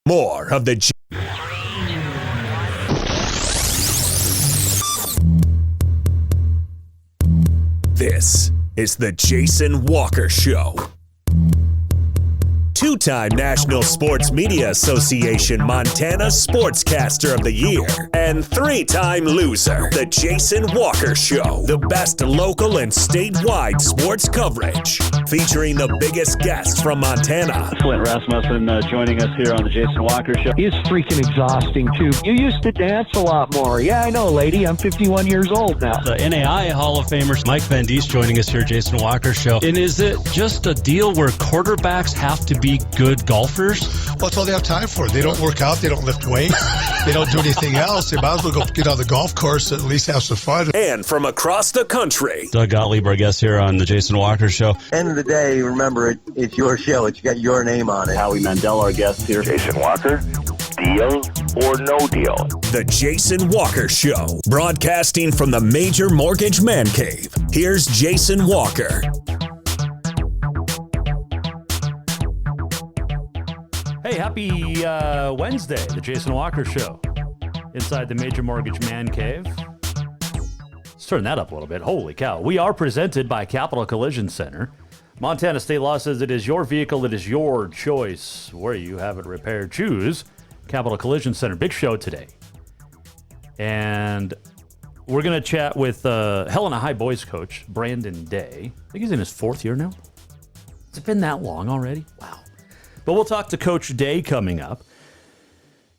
More of the This is the Jason Walker Show. Two-time National Sports Media Association Montana Sportscaster of the Year and three-time loser, the Jason Walker Show. The best local and statewide sports coverage, featuring the biggest guests from Montana. Flint Rasmussen joining us here on the Jason Walker Show. He's freaking exhausting, too. You used to dance a lot more. Yeah, I know, lady. I'm 51 years old now. The NAI Hall of Famer Mike Van Diest joining us here, Jason Walker Show. And is it just a deal where quarterbacks have to be good golfers? Well, that's all they have time for. They don't work out. They don't lift weights. They don't do anything else. They might as well go get on the golf course and at least have some fun. And from across the country, Doug Gottlieb, our guest here on the Jason Walker Show. End of the day, remember, it's your show. It's got your name on it. Howie Mandel, our guest here. Jason Walker, deal or no deal? The Jason Walker Show, broadcasting from the Major Mortgage Man Cave. Here's Jason Walker. Hey, happy Wednesday, the Jason Walker Show, inside the Major Mortgage Man Cave. Let's turn that up a little bit. Holy cow. We are presented by Capital Collision Center. Montana state law says it is your vehicle, it is your choice where you have it repaired. Choose Capital Collision Center. Big show today. And we're going to chat with Helena High Boys coach Brandon Day. I think he's in his fourth year now. Has it been that long already? Wow. But we'll talk to Coach Day coming up.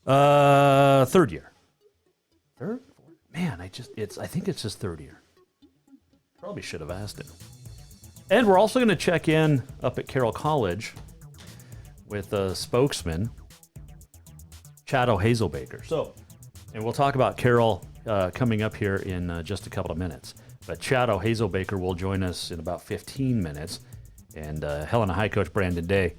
Third year. Third? Man, I think it's his third year. Probably should have asked him. And we're also going to check in up at Carroll College with a spokesman, Chato Hazelbaker. And we'll talk about Carroll coming up here in just a couple of minutes. But Chato Hazelbaker will join us in about 15 minutes. And Helena High coach Brandon Day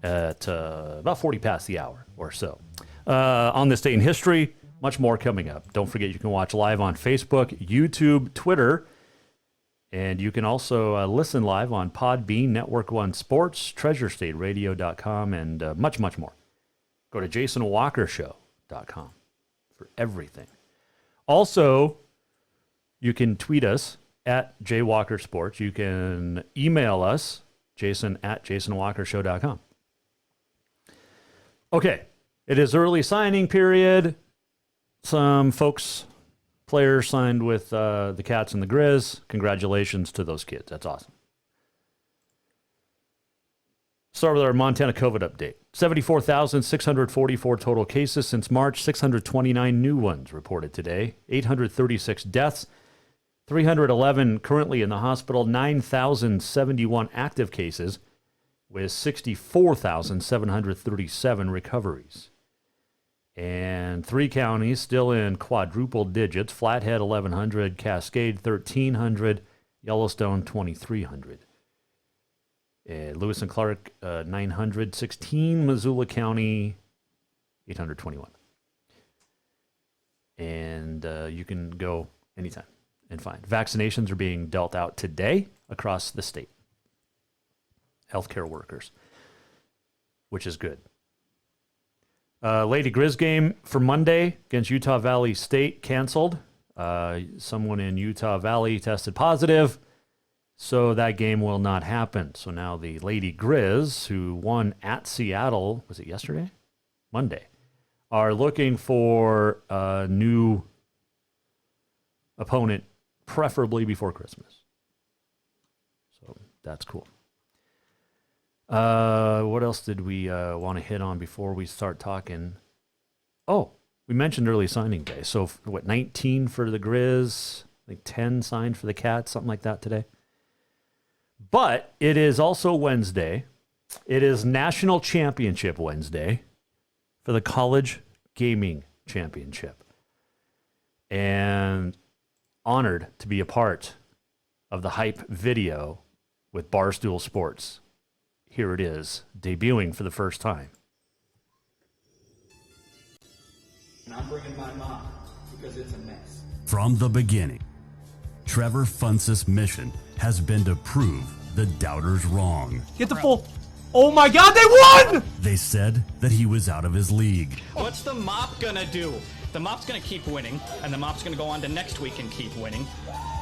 at about 40 past the hour or so. On this day in history, much more coming up. Don't forget you can watch live on Facebook, YouTube, Twitter, and you can also listen live on Podbean, Network One Sports, TreasureStateRadio.com, and much, much more. Go to JasonWalkerShow.com for everything. Also, you can tweet us at JWalkerSports. You can email us, Jason at JasonWalkerShow.com. Okay, it is early signing period. Some players signed with the Cats and the Grizz. Congratulations to those kids. That's awesome. Start with our Montana COVID update. 74,644 total cases since March. 629 new ones reported today. 836 deaths. 311 currently in the hospital. 9,071 active cases, with 64,737 recoveries. And 3 counties still in quadruple digits. Flathead, 1,100. Cascade, 1,300. Yellowstone, 2,300. Lewis and Clark, 916. Missoula County, 821. And you can go anytime and find. Vaccinations are being dealt out today across the state. Healthcare workers, which is good. Lady Grizz game for Monday against Utah Valley State canceled. Someone in Utah Valley tested positive, so that game will not happen. So now the Lady Grizz, who won at Seattle, was it yesterday? Monday, are looking for a new opponent, preferably before Christmas. So that's cool. What else did we want to hit on before we start talking? Oh, we mentioned early signing day. So, 19 for the Grizz, like 10 signed for the Cats, something like that today. But it is also Wednesday. It is National Championship Wednesday for the College Gaming Championship. And honored to be a part of the hype video with Barstool Sports. Here it is, debuting for the first time. And I'm bringing my mom because it's a mess. From the beginning, Trevor Funce's mission has been to prove the doubters wrong. Get the full Oh my God, they won! They said that he was out of his league. What's the mop gonna do? The mop's gonna keep winning, and the mop's gonna go on to next week and keep winning.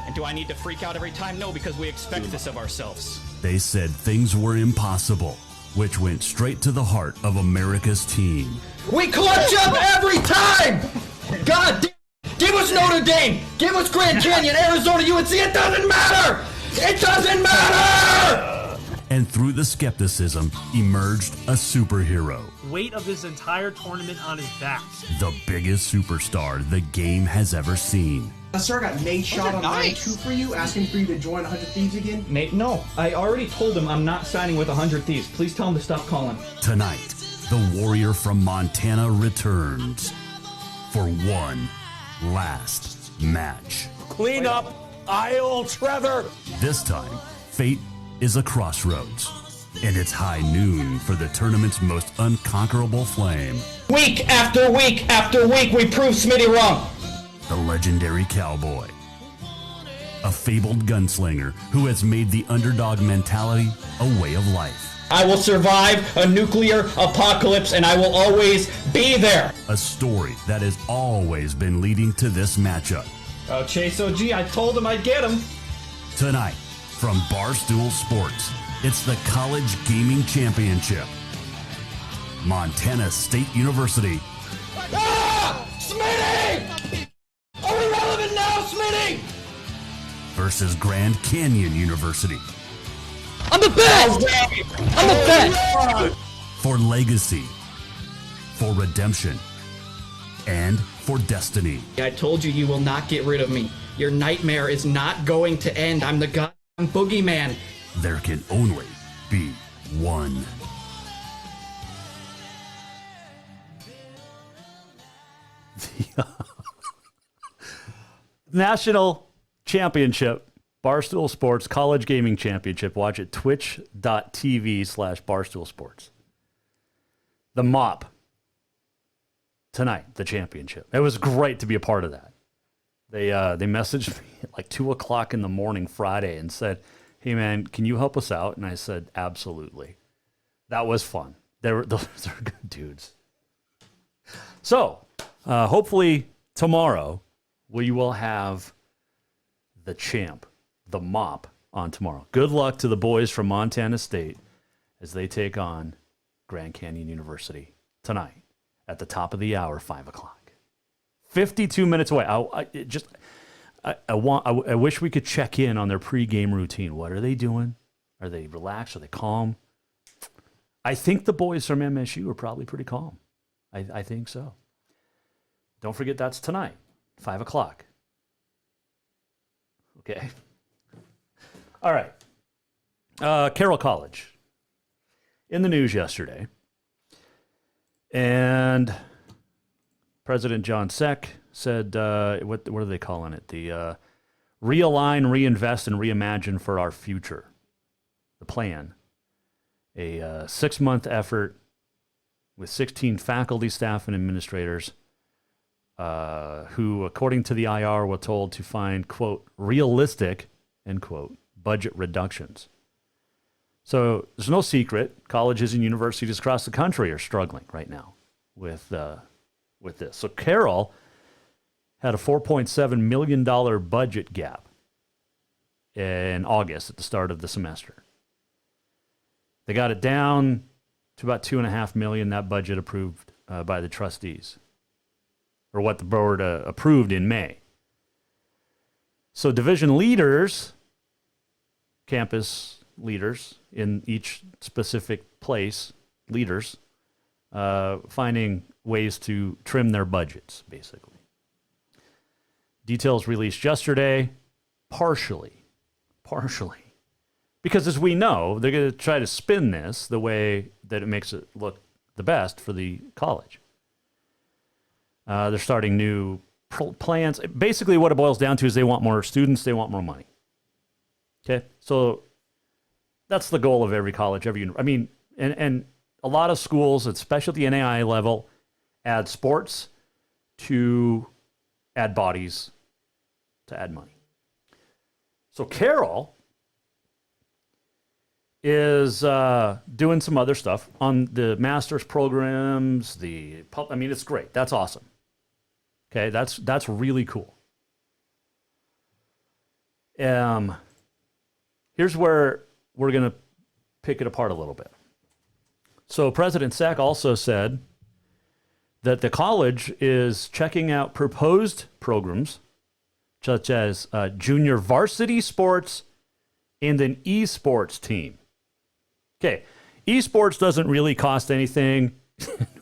And do I need to freak out every time? No, because we expect this of ourselves. They said things were impossible, which went straight to the heart of America's team. We clutch up every time! God damn! Give us Notre Dame! Give us Grand Canyon, Arizona, UNC! It doesn't matter! It doesn't matter! And through the skepticism emerged a superhero. Weight of this entire tournament on his back. The biggest superstar the game has ever seen. Sir, I got Nate shot on line 2 for you, asking for you to join 100 Thieves again. Nate, no. I already told him I'm not signing with 100 Thieves. Please tell him to stop calling. Tonight, the warrior from Montana returns for one last match. Clean up aisle Trevor. This time, fate is a crossroads, and it's high noon for the tournament's most unconquerable flame. Week after week after week, we prove Smitty wrong. The legendary cowboy. A fabled gunslinger who has made the underdog mentality a way of life. I will survive a nuclear apocalypse, and I will always be there. A story that has always been leading to this matchup. Oh, Chase OG, I told him I'd get him. Tonight, from Barstool Sports, it's the College Gaming Championship. Montana State University. Ah! Smitty! Are we relevant now, Smitty? Versus Grand Canyon University. I'm the best! I'm the best! For legacy, for redemption, and for destiny. I told you you will not get rid of me. Your nightmare is not going to end. I'm the goddamn boogeyman. There can only be one. National Championship, Barstool Sports College Gaming Championship. Watch it, twitch.tv/Barstool Sports. The mop. Tonight, the championship. It was great to be a part of that. They messaged me at like 2 o'clock in the morning Friday and said, hey man, can you help us out? And I said, absolutely. That was fun. Those are good dudes. So, hopefully tomorrow we will have the champ, the mop, on tomorrow. Good luck to the boys from Montana State as they take on Grand Canyon University tonight at the top of the hour, 5 o'clock. 52 minutes away. I wish we could check in on their pregame routine. What are they doing? Are they relaxed? Are they calm? I think the boys from MSU are probably pretty calm. I think so. Don't forget that's tonight, 5 o'clock. Okay. All right. Carroll College. In the news yesterday. And President John Seck said, what are they calling it? The realign, reinvest, and reimagine for our future. The plan. A 6-month effort with 16 faculty, staff, and administrators who, according to the IR, were told to find, quote, realistic, end quote, budget reductions. So there's no secret. Colleges and universities across the country are struggling right now with this. So Carroll had a $4.7 million budget gap in August at the start of the semester. They got it down to about $2.5 million, that budget approved by the trustees, or what the board approved in May. So division leaders, campus leaders in each specific place, leaders, finding ways to trim their budgets, basically. Details released yesterday, partially. Because as we know, they're going to try to spin this the way that it makes it look the best for the college. They're starting new plans. Basically, what it boils down to is they want more students, they want more money. Okay? So that's the goal of every college, every university. And a lot of schools, especially at the NAIA level, add sports to add bodies to add money. So Carroll is doing some other stuff on the master's programs. It's great. That's awesome. Okay, that's really cool. Here's where we're going to pick it apart a little bit. So President Sack also said that the college is checking out proposed programs such as junior varsity sports and an esports team. Okay, esports doesn't really cost anything.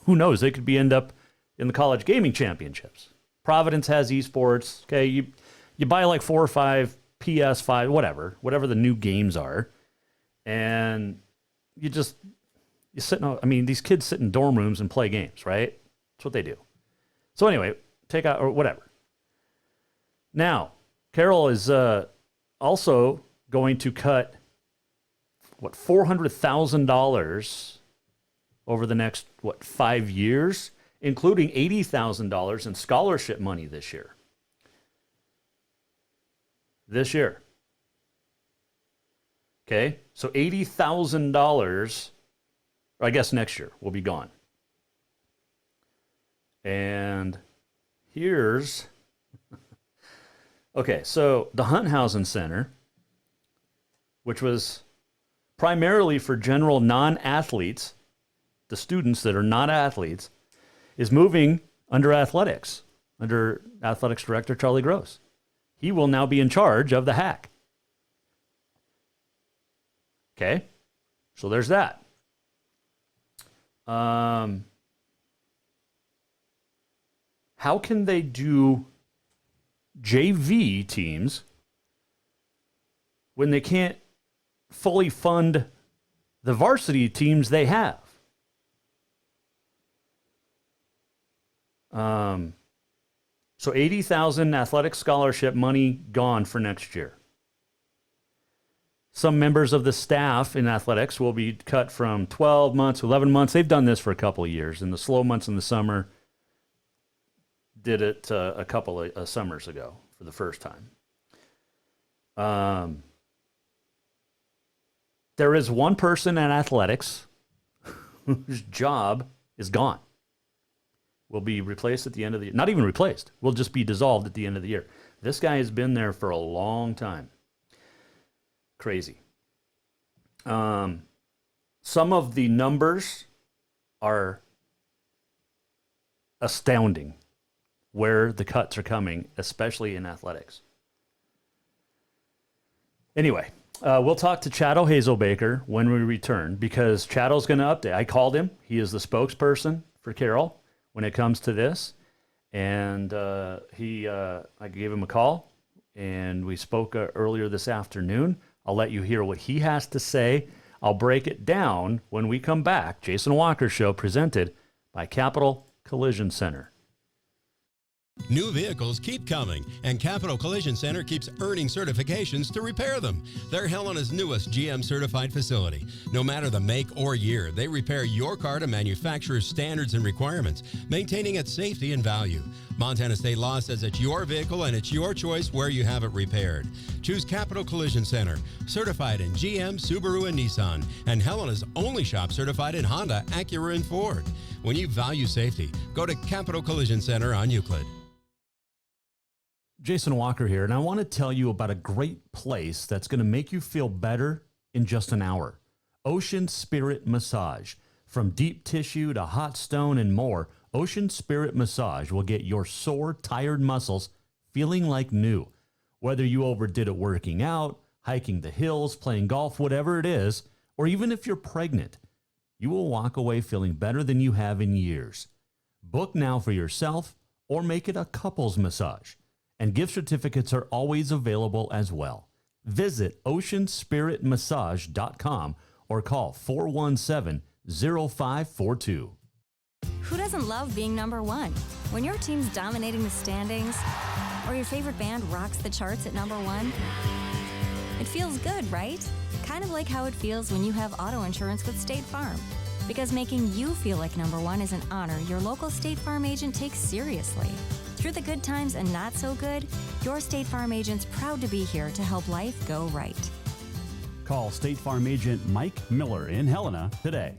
Who knows? They could end up in the college gaming championships. Providence has esports. Okay, you buy like 4 or 5 PS5, whatever the new games are, and these kids sit in dorm rooms and play games, right? That's what they do. So anyway, take out or whatever. Now, Carroll is also going to cut $400,000 over the next 5 years, including $80,000 in scholarship money this year. Okay, so $80,000, I guess next year, will be gone. And here's, okay, so the Hunthausen Center, which was primarily for general non-athletes, the students that are not athletes, is moving under athletics director Charlie Gross. He will now be in charge of the hack. Okay, so there's that. How can they do JV teams when they can't fully fund the varsity teams they have? So $80,000 athletic scholarship money gone for next year. Some members of the staff in athletics will be cut from 12 months to 11 months. They've done this for a couple of years. In the slow months in the summer, did it a couple of summers ago for the first time. There is one person in athletics whose job is gone. Will be replaced at the end of the year. Not even replaced. Will just be dissolved at the end of the year. This guy has been there for a long time. Crazy. Some of the numbers are astounding where the cuts are coming, especially in athletics. Anyway, we'll talk to Chato Hazelbaker when we return because Chato's going to update. I called him. He is the spokesperson for Carroll when it comes to this. And I gave him a call, and we spoke earlier this afternoon. I'll let you hear what he has to say. I'll break it down when we come back. Jason Walker Show presented by Capital Collision Center. New vehicles keep coming, and Capital Collision Center keeps earning certifications to repair them. They're Helena's newest GM-certified facility. No matter the make or year, they repair your car to manufacturer's standards and requirements, maintaining its safety and value. Montana state law says it's your vehicle and it's your choice where you have it repaired. Choose Capital Collision Center, certified in GM, Subaru, and Nissan, and Helena's only shop certified in Honda, Acura, and Ford. When you value safety, go to Capital Collision Center on Euclid. Jason Walker here, and I want to tell you about a great place that's going to make you feel better in just an hour. Ocean Spirit Massage. From deep tissue to hot stone and more, Ocean Spirit Massage will get your sore, tired muscles feeling like new. Whether you overdid it working out, hiking the hills, playing golf, whatever it is, or even if you're pregnant, you will walk away feeling better than you have in years. Book now for yourself or make it a couples massage. And gift certificates are always available as well. Visit oceanspiritmassage.com or call 417-0542. Who doesn't love being number one? When your team's dominating the standings or your favorite band rocks the charts at number one, it feels good, right? Kind of like how it feels when you have auto insurance with State Farm. Because making you feel like number one is an honor your local State Farm agent takes seriously. Through the good times and not so good, your State Farm agent's proud to be here to help life go right. Call State Farm agent Mike Miller in Helena today.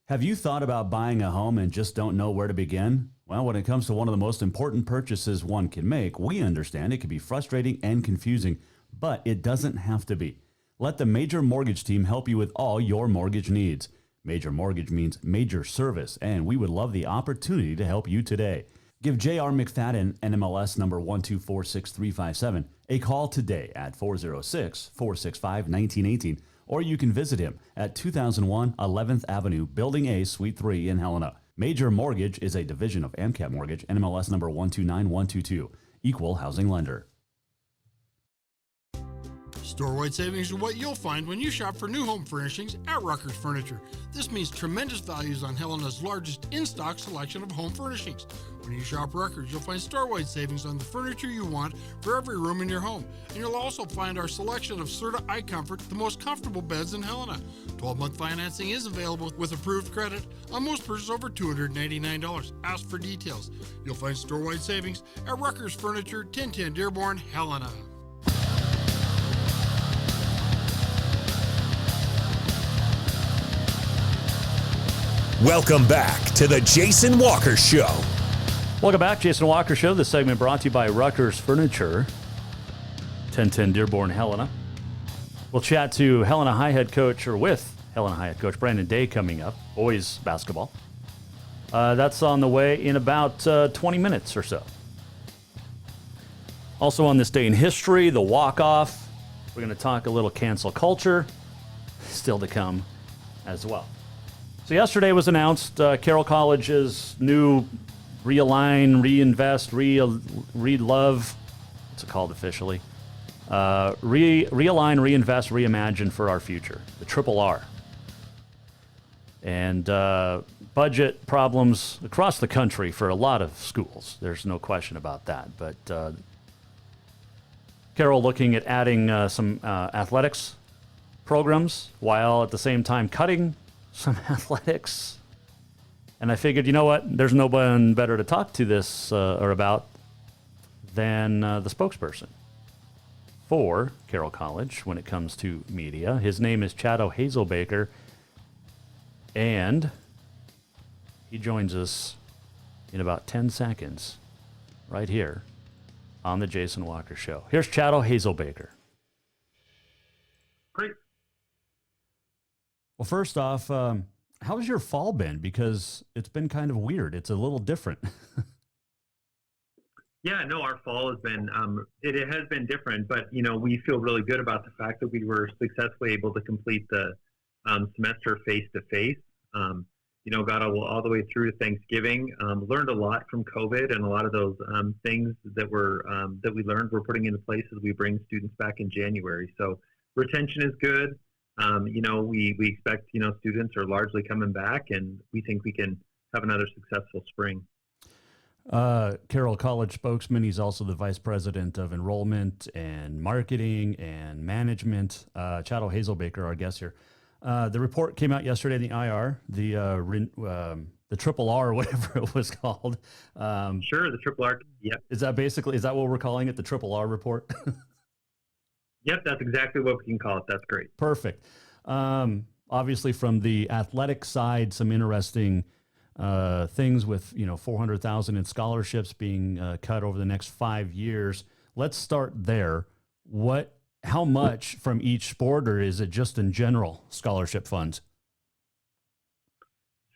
Have you thought about buying a home and just don't know where to begin? Well, when it comes to one of the most important purchases one can make, we understand it can be frustrating and confusing, but it doesn't have to be. Let the Major Mortgage team help you with all your mortgage needs. Major Mortgage means major service, and we would love the opportunity to help you today. Give J.R. McFadden, NMLS number 1246357, a call today at 406-465-1918, or you can visit him at 2001 11th Avenue, Building A, Suite 3 in Helena. Major Mortgage is a division of AMCAP Mortgage, NMLS number 129122, equal housing lender. Store-wide savings are what you'll find when you shop for new home furnishings at Rucker's Furniture. This means tremendous values on Helena's largest in-stock selection of home furnishings. When you shop Rucker's, you'll find store-wide savings on the furniture you want for every room in your home. And you'll also find our selection of Serta iComfort, the most comfortable beds in Helena. 12-month financing is available with approved credit on most purchases over $299. Ask for details. You'll find store-wide savings at Rucker's Furniture, 1010 Dearborn, Helena. Welcome back to the Jason Walker Show. Welcome back, Jason Walker Show. This segment brought to you by Rucker's Furniture, 1010 Dearborn, Helena. We'll chat to Helena High head coach, or with Helena High head coach Brandon Day coming up, boys basketball. That's on the way in about 20 minutes or so. Also on this day in history, the walk-off. We're going to talk a little cancel culture, still to come as well. So yesterday was announced Carroll College's new Realign, Reinvest, Re-Love, what's it called officially? Realign, Reinvest, Reimagine for Our Future, the Triple R. And budget problems across the country for a lot of schools. There's no question about that. But Carroll looking at adding some athletics programs while at the same time cutting some athletics. And I figured, you know what? There's no one better to talk to this or about than the spokesperson for Carroll College when it comes to media. His name is Chato Hazelbaker, and he joins us in about 10 seconds right here on the Jason Walker Show. Here's Chato Hazelbaker. Great. Well, first off, how's your fall been? Because it's been kind of weird. It's a little different. Yeah, no, our fall has been, it has been different, but, you know, we feel really good about the fact that we were successfully able to complete the semester face-to-face. You know, got all the way through to Thanksgiving, learned a lot from COVID, and a lot of those things that we learned we're putting into place as we bring students back in January. So retention is good. You know, we expect, you know, students are largely coming back, and we think we can have another successful spring. Carroll College spokesman. He's also the vice president of enrollment and marketing and management. Chato Hazelbaker, our guest here. The report came out yesterday in the IR, the Triple R, whatever it was called. Sure, the Triple R. Yep. Is that what we're calling it? The Triple R report? Yep, that's exactly what we can call it. That's great. Perfect. Obviously, from the athletic side, some interesting things with, you know, $400,000 in scholarships being cut over the next 5 years. Let's start there. How much from each sport, or is it just in general scholarship funds?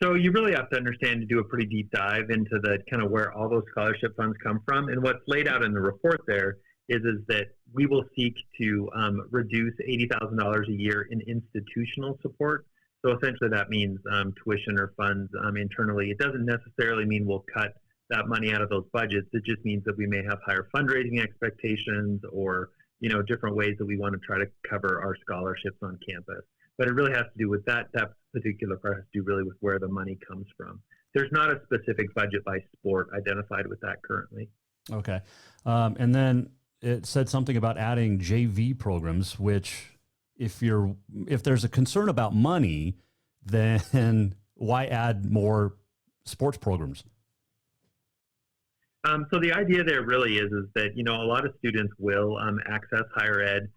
So you really have to understand to do a pretty deep dive into the kind of where all those scholarship funds come from. And what's laid out in the report there is that we will seek to reduce $80,000 a year in institutional support. So essentially that means tuition or funds internally. It doesn't necessarily mean we'll cut that money out of those budgets. It just means that we may have higher fundraising expectations, or, you know, different ways that we want to try to cover our scholarships on campus. But it really has to do with that particular part has to do really with where the money comes from. There's not a specific budget by sport identified with that currently. Okay. And then it said something about adding JV programs, which if there's a concern about money, then why add more sports programs? So the idea there really is that, a lot of students will access higher ed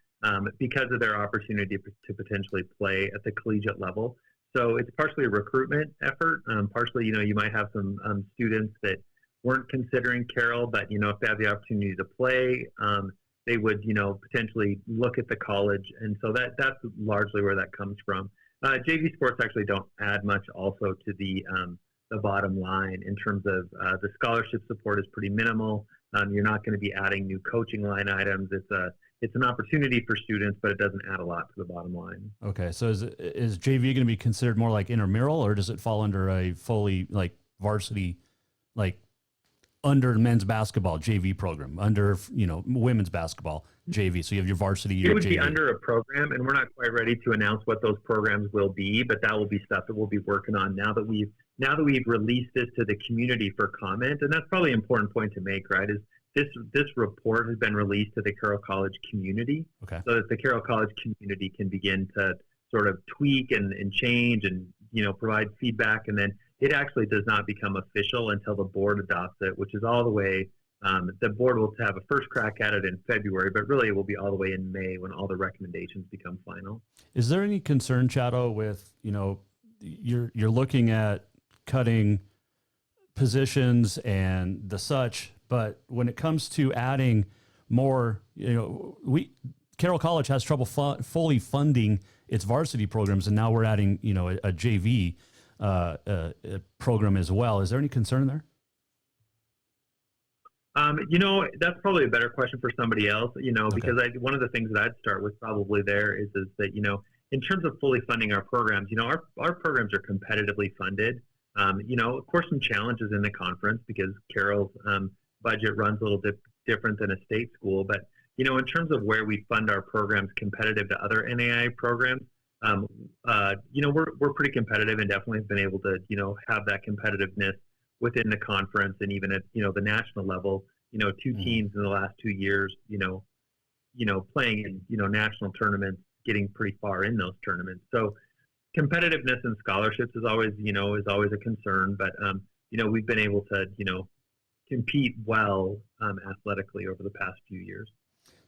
because of their opportunity to potentially play at the collegiate level. So it's partially a recruitment effort. Partially, you might have some students that weren't considering Carroll, but, if they have the opportunity to play, they would, potentially look at the college. And so that's largely where that comes from. JV sports actually don't add much also to the bottom line in terms of the scholarship support is pretty minimal. You're not going to be adding new coaching line items. It's an opportunity for students, but it doesn't add a lot to the bottom line. Okay, so is JV going to be considered more like intramural, or does it fall under a fully like varsity, like under men's basketball JV program, under women's basketball JV? So you have your varsity. It would JV. be under a program, and we're not quite ready to announce what those programs will be, but that will be stuff that we'll be working on now that we've released this to the community for comment. And that's probably an important point to make, right? Is this report has been released to the Carroll College community, okay, so that the Carroll College community can begin to sort of tweak and change and provide feedback, and then it actually does not become official until the board adopts it, which is all the way. The board will have a first crack at it in February, but really it will be all the way in May when all the recommendations become final. Is there any concern, Chato, with you're looking at cutting positions and the such, but when it comes to adding more, Carroll College has trouble fully funding its varsity programs, and now we're adding a JV program as well. Is there any concern there? That's probably a better question for somebody else, Okay. because one of the things that I'd start with probably there is that, in terms of fully funding our programs, our programs are competitively funded. Of course, some challenges in the conference because Carroll's budget runs a little bit different than a state school. But, in terms of where we fund our programs competitive to other NAI programs, we're pretty competitive and definitely have been able to, have that competitiveness within the conference and even at, the national level. Two teams in the last 2 years, playing in, national tournaments, getting pretty far in those tournaments. So competitiveness and scholarships is always a concern, but, we've been able to, compete well athletically over the past few years.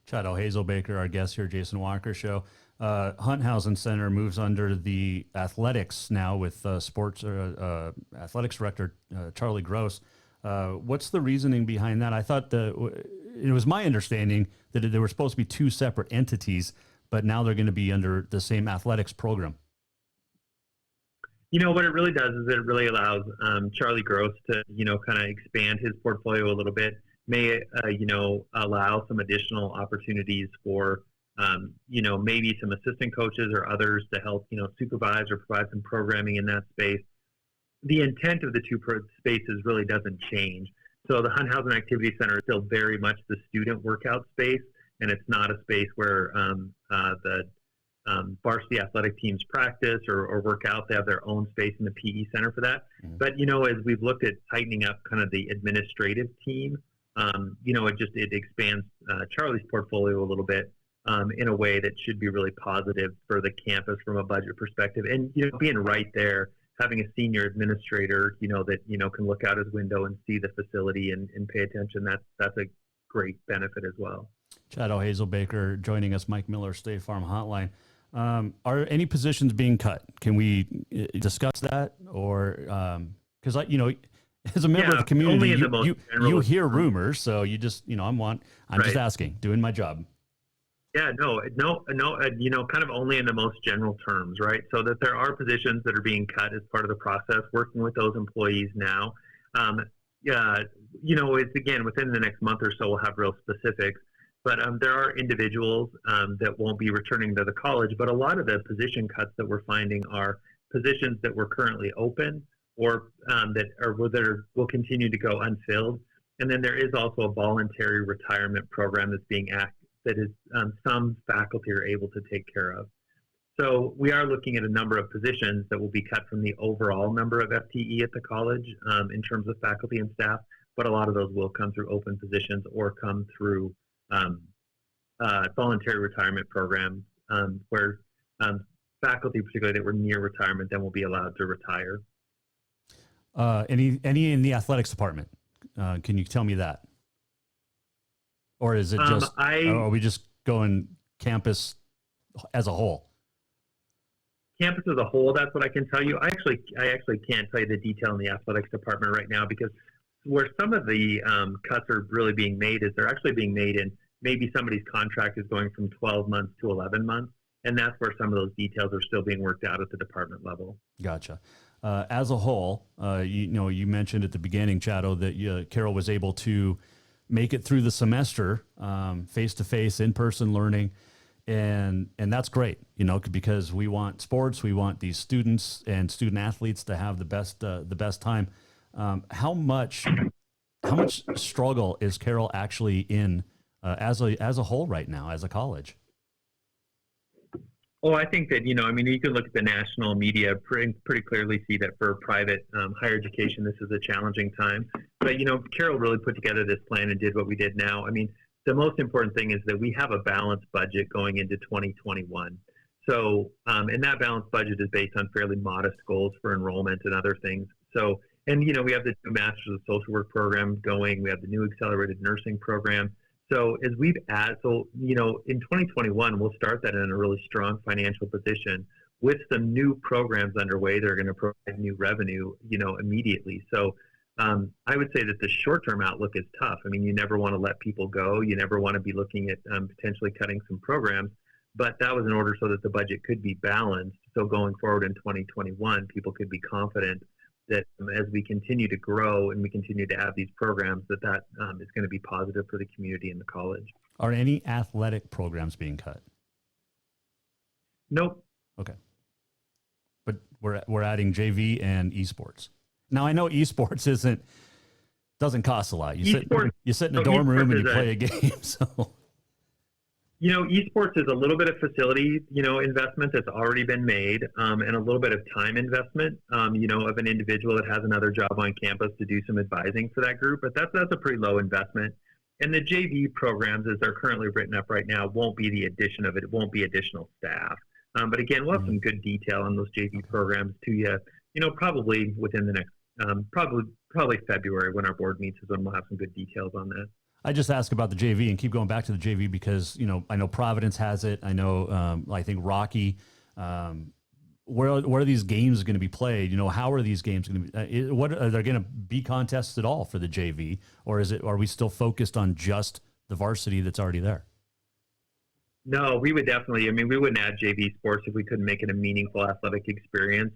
Chato Hazelbaker, our guest here, Jason Walker Show. Hunthausen Center moves under the athletics now with athletics director Charlie Gross. What's the reasoning behind that? I thought it was my understanding that there were supposed to be two separate entities, but now they're going to be under the same athletics program. What it really does is it really allows Charlie Gross to, kind of expand his portfolio a little bit, may, allow some additional opportunities for, maybe some assistant coaches or others to help, supervise or provide some programming in that space. The intent of the two spaces really doesn't change. So the Hunthausen Activity Center is still very much the student workout space, and it's not a space where the varsity athletic teams practice or work out. They have their own space in the PE center for that. Mm-hmm. But, as we've looked at tightening up kind of the administrative team, it expands Charlie's portfolio a little bit in a way that should be really positive for the campus from a budget perspective. And, being right there, having a senior administrator, that, can look out his window and see the facility and pay attention, that's a great benefit as well. Chato Hazelbaker joining us, Mike Miller, State Farm Hotline. Are any positions being cut? Can we discuss that? Or, because as a member of the community, you hear rumors, so you just, I'm right. Just asking, doing my job. Yeah, no, kind of only in the most general terms, right? So that there are positions that are being cut as part of the process, working with those employees now. It's again, within the next month or so, we'll have real specifics. But there are individuals that won't be returning to the college. But a lot of the position cuts that we're finding are positions that were currently open or that will continue to go unfilled. And then there is also a voluntary retirement program that's being that is some faculty are able to take care of. So we are looking at a number of positions that will be cut from the overall number of FTE at the college in terms of faculty and staff. But a lot of those will come through open positions or come through voluntary retirement programs where faculty, particularly that were near retirement, then will be allowed to retire. Any in the athletics department? Can you tell me that? Or is it just, or are we just going campus as a whole? Campus as a whole, that's what I can tell you. I actually can't tell you the detail in the athletics department right now, because where some of the cuts are really being made is they're actually being made in maybe somebody's contract is going from 12 months to 11 months. And that's where some of those details are still being worked out at the department level. Gotcha. As a whole, you mentioned at the beginning, Chato, that Carroll was able to make it through the semester, face-to-face, in-person learning. And that's great, because we want sports, we want these students and student athletes to have the best time. How much struggle is Carroll actually in as a whole right now, as a college? Oh, I think that, you can look at the national media, pretty clearly see that for private higher education, this is a challenging time. But, Carroll really put together this plan and did what we did now. The most important thing is that we have a balanced budget going into 2021. So, and that balanced budget is based on fairly modest goals for enrollment and other things. So, and, we have the new Masters of Social Work program going. We have the new Accelerated Nursing program. So as we've added, in 2021, we'll start that in a really strong financial position with some new programs underway that are going to provide new revenue, immediately. So I would say that the short-term outlook is tough. You never want to let people go. You never want to be looking at potentially cutting some programs. But that was in order so that the budget could be balanced. So going forward in 2021, people could be confident that as we continue to grow and we continue to have these programs, that is going to be positive for the community and the college. Are any athletic programs being cut? Nope. Okay. But we're adding JV and esports. Now I know esports doesn't cost a lot. You sit in a dorm room and you play a game. So. Esports is a little bit of facility, investment that's already been made, and a little bit of time investment, of an individual that has another job on campus to do some advising for that group. But that's a pretty low investment. And the JV programs, as they're currently written up right now, won't be the addition of it. It won't be additional staff. But again, we'll have some good detail on those JV programs to you, probably within the next, probably February when our board meets is when we'll have some good details on that. I just ask about the JV and keep going back to the JV because, I know Providence has it. I know, I think Rocky, where are these games going to be played? How are these games going to be, are there going to be contests at all for the JV, or are we still focused on just the varsity that's already there? No, we would definitely, we wouldn't add JV sports if we couldn't make it a meaningful athletic experience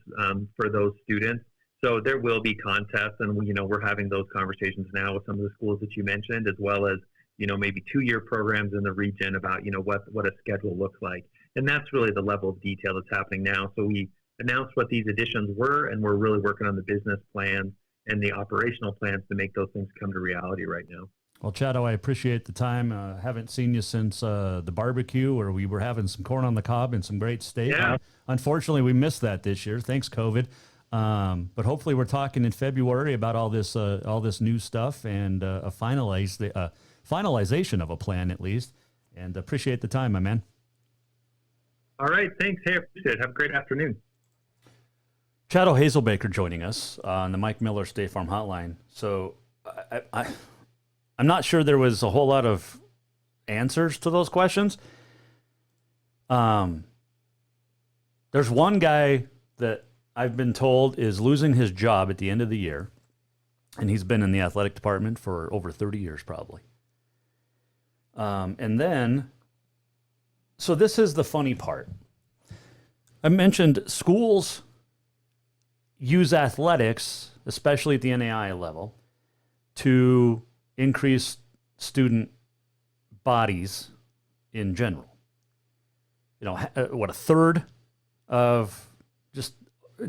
for those students. So there will be contests, and we're having those conversations now with some of the schools that you mentioned, as well as maybe 2-year programs in the region about what a schedule looks like, and that's really the level of detail that's happening now. So we announced what these additions were, and we're really working on the business plans and the operational plans to make those things come to reality right now. Well, Chato, I appreciate the time. Haven't seen you since the barbecue, where we were having some corn on the cob and some great steak. Yeah. Unfortunately, we missed that this year. Thanks, COVID. But hopefully we're talking in February about all this new stuff and a finalization of a plan at least. And appreciate the time, my man. All right, thanks. Hey, I appreciate it. Have a great afternoon. Chato Hazelbaker joining us on the Mike Miller State Farm Hotline. So I'm not sure there was a whole lot of answers to those questions. There's one guy that I've been told is losing his job at the end of the year, and he's been in the athletic department for over 30 years probably. And then, so this is the funny part. I mentioned schools use athletics, especially at the NAI level, to increase student bodies in general. A third of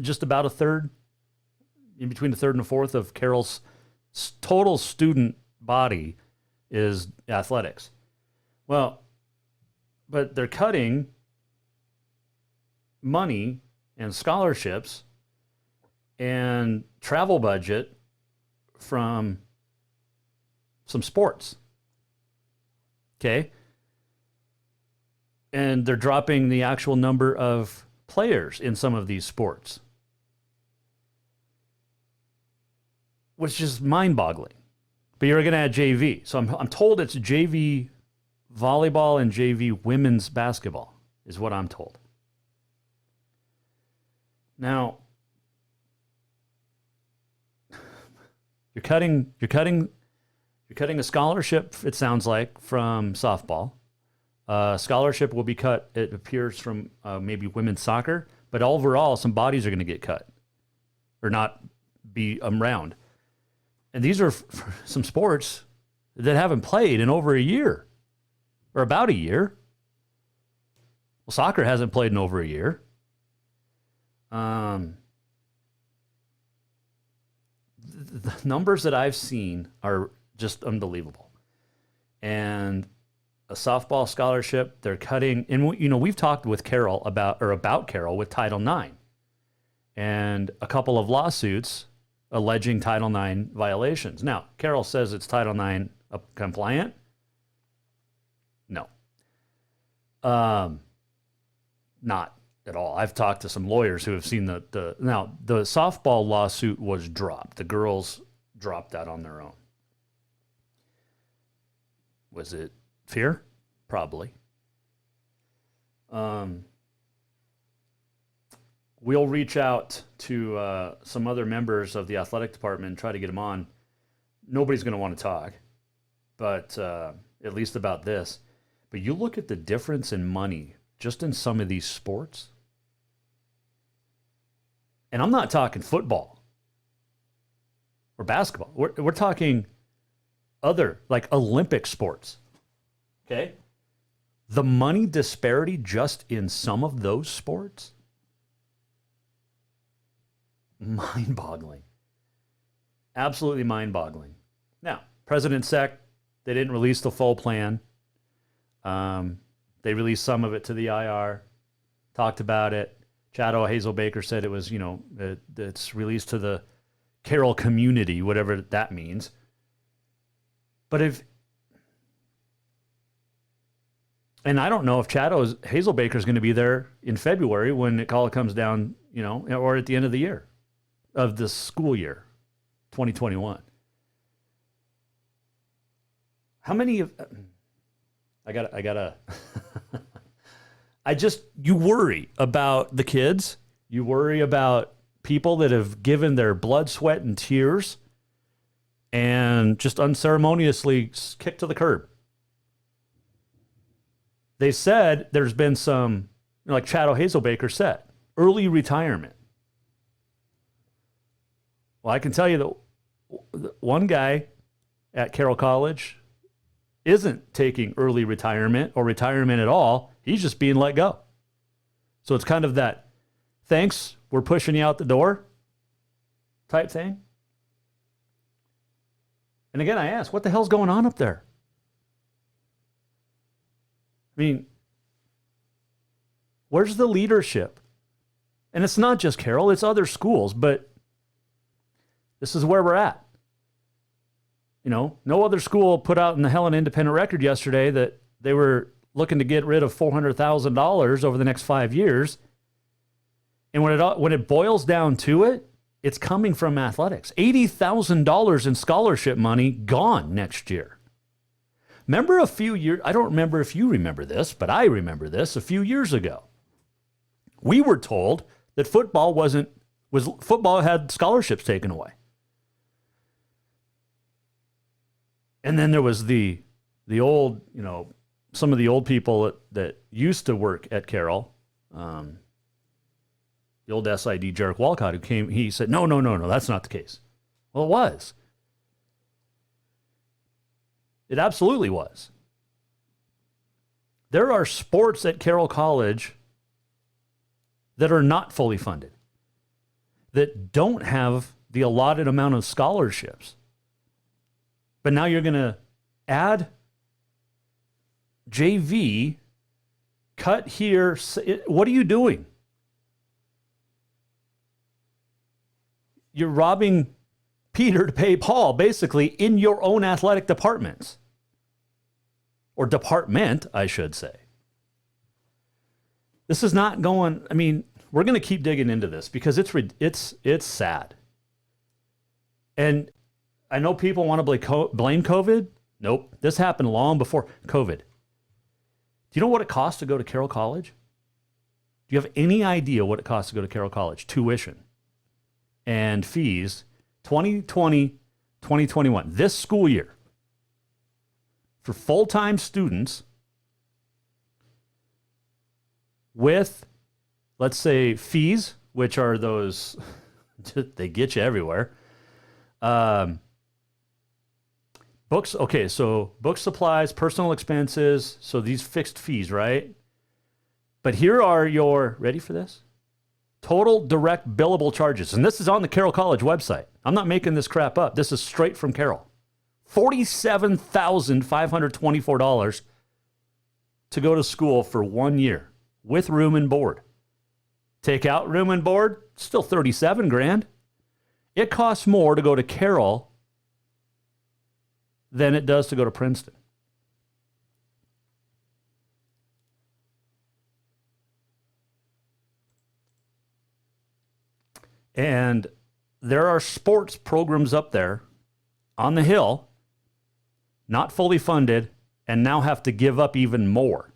just about a third, in between a third and a fourth of Carroll's total student body is athletics. Well, but they're cutting money and scholarships and travel budget from some sports. Okay? And they're dropping the actual number of players in some of these sports, which is mind-boggling. But you're going to add JV. So I'm told it's JV volleyball and JV women's basketball is what I'm told. Now, you're cutting a scholarship, it sounds like, from softball. Scholarship will be cut, it appears, from maybe women's soccer. But overall, some bodies are going to get cut or not be around. And these are some sports that haven't played in over a year or about a year. Well, soccer hasn't played in over a year. The numbers that I've seen are just unbelievable. And a softball scholarship, they're cutting. And, you know, we've talked with Carroll about Carroll with Title IX and a couple of lawsuits alleging Title IX violations. Now, Carroll says it's Title IX compliant. No. Not at all. I've talked to some lawyers who have seen now, the softball lawsuit was dropped. The girls dropped that on their own. Was it fear? Probably. We'll reach out to some other members of the athletic department and try to get them on. Nobody's going to want to talk, but at least about this. But you look at the difference in money just in some of these sports. And I'm not talking football or basketball. We're talking other, like Olympic sports. Okay? The money disparity just in some of those sports, mind-boggling. Absolutely mind-boggling. Now, President Sec, they didn't release the full plan. They released some of it to the IR, talked about it. Chato Hazelbaker said it was, it's released to the Carroll community, whatever that means. But and I don't know if Hazelbaker is going to be there in February when it all comes down, or at the end of the year, of the school year, 2021. How many of... you worry about the kids. You worry about people that have given their blood, sweat, and tears and just unceremoniously kicked to the curb. They said there's been some, like Chato Hazelbaker said, early retirement. Well, I can tell you that one guy at Carroll College isn't taking early retirement or retirement at all. He's just being let go. So it's kind of that, thanks, we're pushing you out the door type thing. And again, I ask, what the hell's going on up there? I mean, where's the leadership? And it's not just Carroll, it's other schools, but this is where we're at. No other school put out in the Helena Independent Record yesterday that they were looking to get rid of $400,000 over the next 5 years. And when it boils down to it, it's coming from athletics. $80,000 in scholarship money gone next year. Remember a few years, I don't remember if you remember this, but I remember this a few years ago. We were told that football had scholarships taken away. And then there was the old, some of the old people that used to work at Carroll, the old SID Jarek Walcott, who came, he said, no, that's not the case. Well, it was. It absolutely was. There are sports at Carroll College that are not fully funded, that don't have the allotted amount of scholarships. But now you're going to add JV, cut here. What are you doing? You're robbing Peter to pay Paul, basically, in your own athletic departments. Or department, I should say. This is not going... I mean, we're going to keep digging into this because it's sad. And I know people want to blame COVID. Nope. This happened long before COVID. Do you know what it costs to go to Carroll College? Do you have any idea what it costs to go to Carroll College? Tuition and fees, 2020, 2021, this school year, for full-time students with, let's say, fees, which are those, they get you everywhere. Books, okay, so book supplies, personal expenses, so these fixed fees, right? But here are your, ready for this? Total direct billable charges. And this is on the Carroll College website. I'm not making this crap up. This is straight from Carroll. $47,524 to go to school for 1 year with room and board. Take out room and board, still $37,000. It costs more to go to Carroll than it does to go to Princeton. And there are sports programs up there on the hill, not fully funded, and now have to give up even more.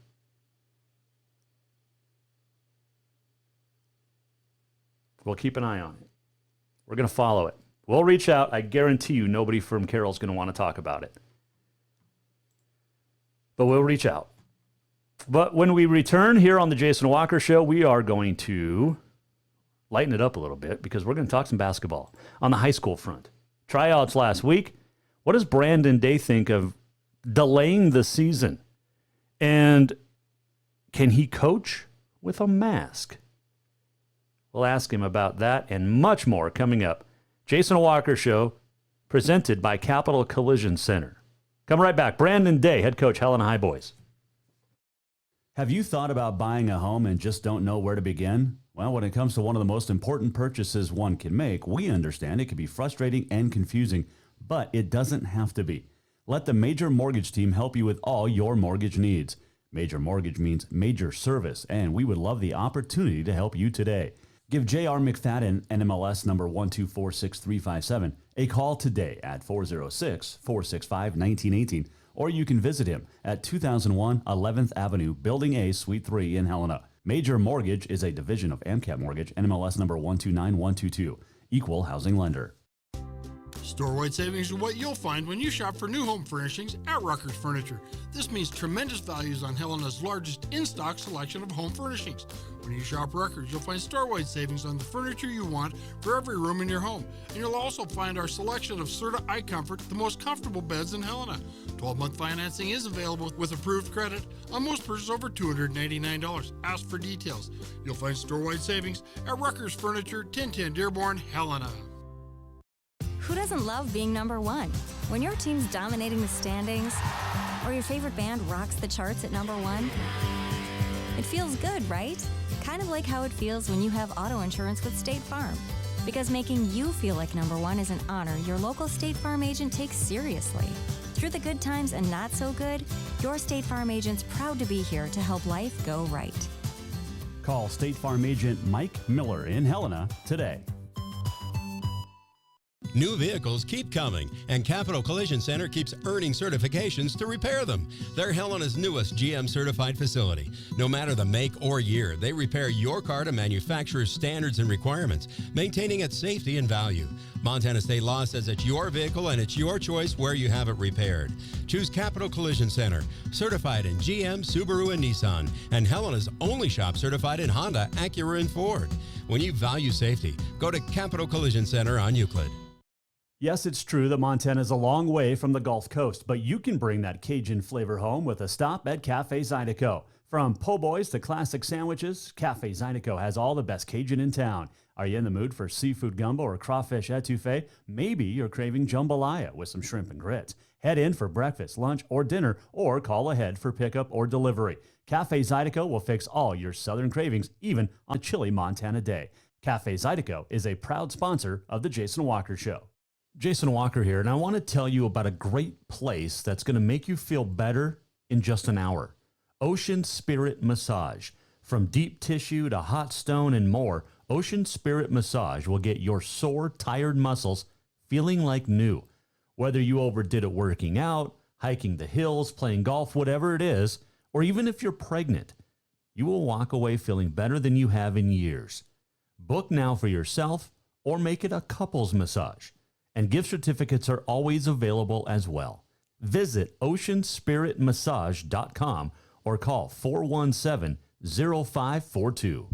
We'll keep an eye on it. We're going to follow it. We'll reach out. I guarantee you nobody from Carroll's going to want to talk about it. But we'll reach out. But when we return here on the Jason Walker Show, we are going to lighten it up a little bit because we're going to talk some basketball on the high school front. Tryouts last week. What does Brandon Day think of delaying the season? And can he coach with a mask? We'll ask him about that and much more coming up. Jason Walker Show, presented by Capital Collision Center. Come right back. Brandon Day, head coach, Helena High Boys. Have you thought about buying a home and just don't know where to begin? Well, when it comes to one of the most important purchases one can make, we understand it can be frustrating and confusing, but it doesn't have to be. Let the Major Mortgage team help you with all your mortgage needs. Major Mortgage means major service, and we would love the opportunity to help you today. Give J.R. McFadden, NMLS number 1246357, a call today at 406-465-1918, or you can visit him at 2001 11th Avenue, Building A, Suite 3 in Helena. Major Mortgage is a division of AMCAP Mortgage, NMLS number 129122, equal housing lender. Store-wide savings are what you'll find when you shop for new home furnishings at Rucker's Furniture. This means tremendous values on Helena's largest in-stock selection of home furnishings. When you shop Rucker's, you'll find store-wide savings on the furniture you want for every room in your home. And you'll also find our selection of Serta iComfort, the most comfortable beds in Helena. 12-month financing is available with approved credit on most purchases over $289. Ask for details. You'll find store-wide savings at Rucker's Furniture, 1010 Dearborn, Helena. Who doesn't love being number one? When your team's dominating the standings, or your favorite band rocks the charts at number one, it feels good, right? Kind of like how it feels when you have auto insurance with State Farm. Because making you feel like number one is an honor your local State Farm agent takes seriously. Through the good times and not so good, your State Farm agent's proud to be here to help life go right. Call State Farm agent Mike Miller in Helena today. New vehicles keep coming, and Capital Collision Center keeps earning certifications to repair them. They're Helena's newest GM-certified facility. No matter the make or year, they repair your car to manufacturer's standards and requirements, maintaining its safety and value. Montana state law says it's your vehicle and it's your choice where you have it repaired. Choose Capital Collision Center, certified in GM, Subaru, and Nissan, and Helena's only shop certified in Honda, Acura, and Ford. When you value safety, go to Capital Collision Center on Euclid. Yes, it's true that Montana is a long way from the Gulf Coast, but you can bring that Cajun flavor home with a stop at Cafe Zydeco. From po' boys to classic sandwiches, Cafe Zydeco has all the best Cajun in town. Are you in the mood for seafood gumbo or crawfish etouffee? Maybe you're craving jambalaya with some shrimp and grits. Head in for breakfast, lunch, or dinner, or call ahead for pickup or delivery. Cafe Zydeco will fix all your southern cravings, even on a chilly Montana day. Cafe Zydeco is a proud sponsor of The Jason Walker Show. Jason Walker here, and I want to tell you about a great place that's going to make you feel better in just an hour. Ocean Spirit Massage. From deep tissue to hot stone and more, Ocean Spirit Massage will get your sore, tired muscles feeling like new. Whether you overdid it working out, hiking the hills, playing golf, whatever it is, or even if you're pregnant, you will walk away feeling better than you have in years. Book now for yourself or make it a couples massage. And gift certificates are always available as well. Visit oceanspiritmassage.com or call 417-0542.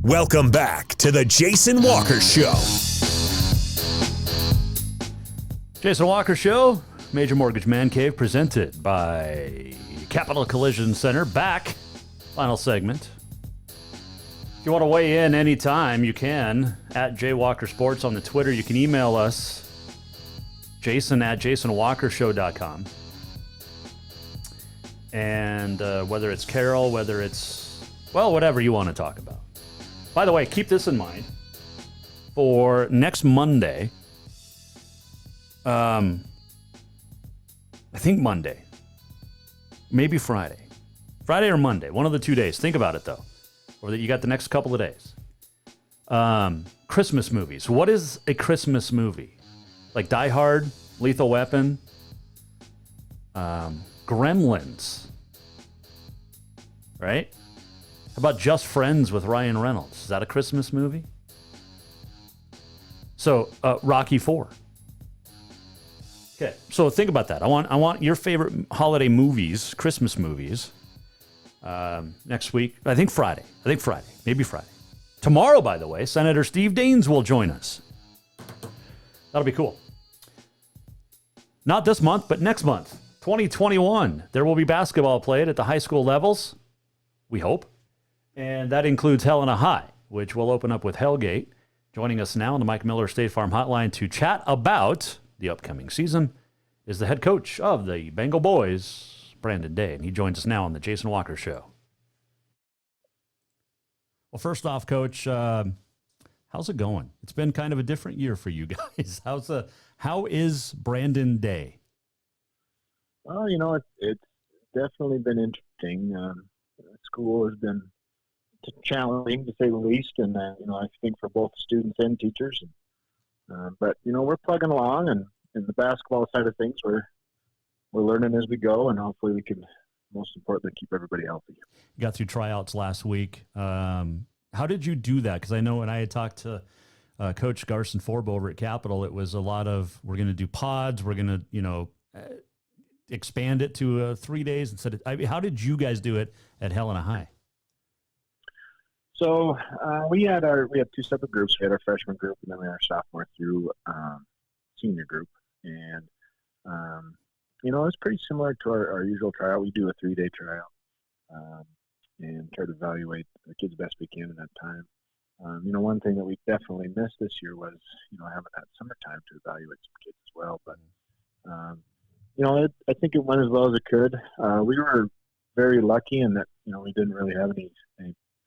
Welcome back to the Jason Walker Show. Jason Walker Show, Major Mortgage Man Cave, presented by Capital Collision Center. Back, final segment. If you want to weigh in anytime, you can. At Walker Sports on the Twitter. You can email us, jason@jasonwalkershow.com. And whether it's Carroll, whether it's, well, whatever you want to talk about. By the way, keep this in mind. For next Monday, I think Monday, maybe Friday or Monday, one of the 2 days. Think about it, though. Or that you got the next couple of days. Christmas movies. What is a Christmas movie? Like Die Hard, Lethal Weapon, Gremlins, right? How about Just Friends with Ryan Reynolds? Is that a Christmas movie? So, Rocky IV. Okay, so think about that. I want your favorite holiday movies, Christmas movies, next week. I think Friday. Maybe Friday. Tomorrow, by the way, Senator Steve Daines will join us. That'll be cool. Not this month, but next month, 2021. There will be basketball played at the high school levels, we hope. And that includes Helena High, which will open up with Hellgate. Joining us now on the Mike Miller State Farm Hotline to chat about the upcoming season is the head coach of the Bengal Boys, Brandon Day. And he joins us now on the Jason Walker Show. Well, first off, Coach, how's it going? It's been kind of a different year for you guys. How is Brandon Day? Well, it's definitely been interesting. School has been challenging, to say the least, and I think for both students and teachers. But we're plugging along, and in the basketball side of things, we're learning as we go, and hopefully we can, most importantly, keep everybody healthy. You got through tryouts last week. How did you do that? Because I know when I had talked to Coach Garson Forbo over at Capital, it was a lot of, we're going to do pods, we're going to expand it to 3 days instead of. How did you guys do it at Helena High? So we had two separate groups. We had our freshman group, and then we had our sophomore through senior group. And it was pretty similar to our usual tryout. We do a 3-day tryout and try to evaluate the kids best we can in that time. One thing that we definitely missed this year was having that summertime to evaluate some kids as well. But I think it went as well as it could. We were very lucky in that we didn't really have any